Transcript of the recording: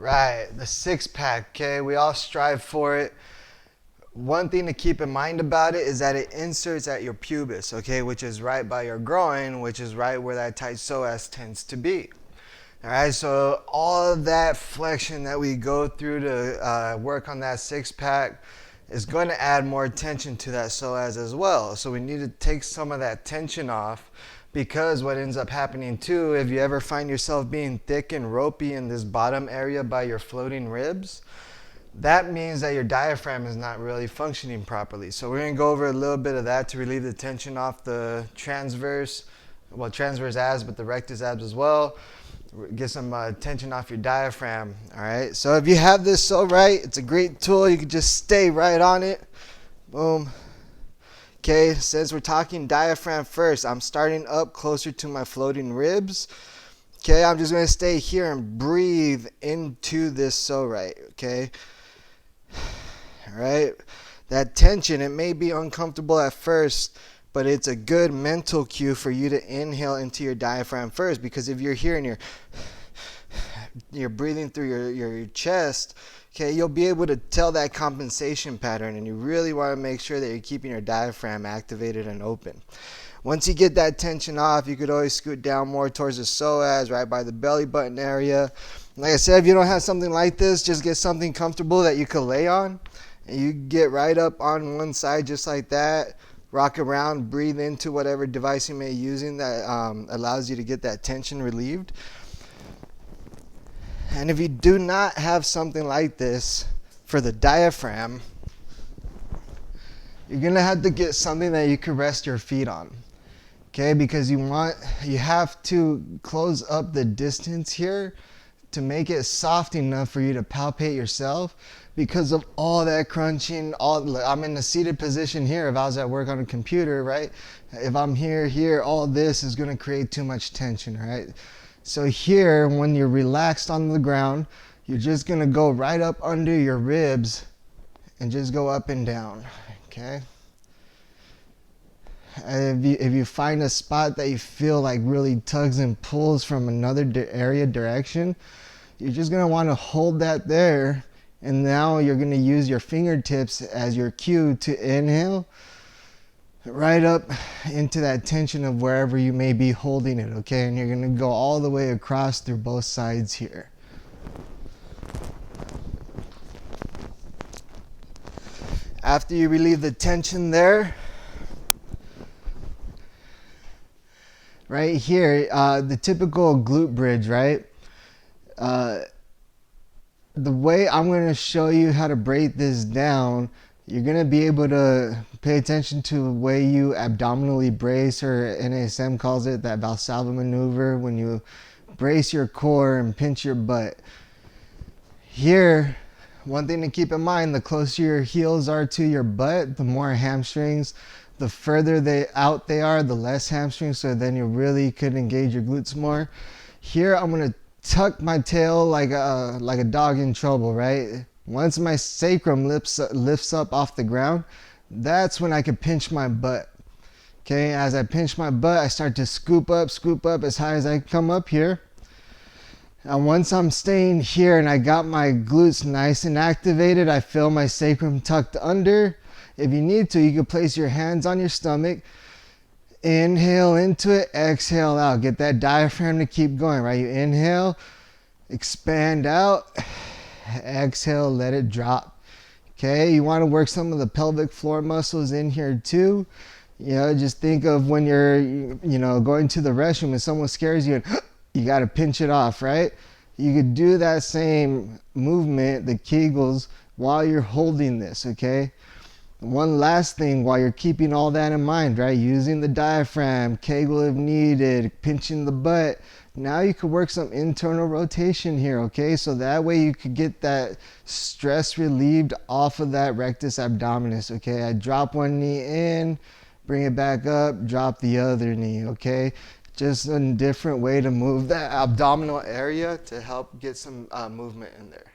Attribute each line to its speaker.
Speaker 1: Right, the six pack, okay? We all strive for it. One thing to keep in mind about it is that it inserts at your pubis, okay, which is right by your groin, which is right where that tight psoas tends to be. All right, so all of that flexion that we go through to work on that six pack is going to add more tension to that psoas as well. So we need to take some of that tension off, because what ends up happening too, if you ever find yourself being thick and ropey in this bottom area by your floating ribs, that means that your diaphragm is not really functioning properly. So we're going to go over a little bit of that to relieve the tension off the transverse abs, but the rectus abs as well. Get some tension off your diaphragm. All right, so if you have this Psorite, it's a great tool. You can just stay right on it. Boom. Okay, since we're talking diaphragm first, I'm starting up closer to my floating ribs. Okay, I'm just going to stay here and breathe into this Psorite. Okay, all right, that tension, it may be uncomfortable at first, but it's a good mental cue for you to inhale into your diaphragm first, because if you're here and you're breathing through your chest, okay, you'll be able to tell that compensation pattern, and you really want to make sure that you're keeping your diaphragm activated and open. Once you get that tension off, you could always scoot down more towards the psoas, right by the belly button area. Like I said, if you don't have something like this, just get something comfortable that you could lay on, and you get right up on one side just like that. Rock around, breathe into whatever device you may be using that allows you to get that tension relieved. And if you do not have something like this for the diaphragm, you're going to have to get something that you can rest your feet on. Okay, because you have to close up the distance here to make it soft enough for you to palpate yourself, because of all that crunching. I'm in a seated position here. If I was at work on a computer, right? If I'm here, all this is going to create too much tension, right? So here, when you're relaxed on the ground, you're just going to go right up under your ribs and just go up and down, okay? If you find a spot that you feel like really tugs and pulls from another direction, you're just going to want to hold that there, and now you're going to use your fingertips as your cue to inhale right up into that tension of wherever you may be holding it, okay? And you're going to go all the way across through both sides here. After you relieve the tension there, right here, the typical glute bridge, right? The way I'm going to show you how to break this down, you're going to be able to pay attention to the way you abdominally brace, or NASM calls it that Valsalva maneuver, when you brace your core and pinch your butt. Here, one thing to keep in mind, the closer your heels are to your butt, the more hamstrings. The further out they are, the less hamstrings, so then you really could engage your glutes more. Here, I'm going to tuck my tail like a dog in trouble, right? Once my sacrum lifts up off the ground, that's when I can pinch my butt. Okay, as I pinch my butt, I start to scoop up as high as I can come up here. And once I'm staying here and I got my glutes nice and activated, I feel my sacrum tucked under. If you need to, you can place your hands on your stomach. Inhale into it, exhale out. Get that diaphragm to keep going, right? You inhale, expand out, exhale, let it drop. Okay, you want to work some of the pelvic floor muscles in here too. You know, just think of when you're, going to the restroom and someone scares you, and you got to pinch it off, right? You could do that same movement, the Kegels, while you're holding this, okay? One last thing, while you're keeping all that in mind, right? Using the diaphragm, Kegel if needed, pinching the butt. Now you could work some internal rotation here, okay? So that way you could get that stress relieved off of that rectus abdominis, okay? I drop one knee in, bring it back up, drop the other knee, okay? Just a different way to move that abdominal area to help get some movement in there.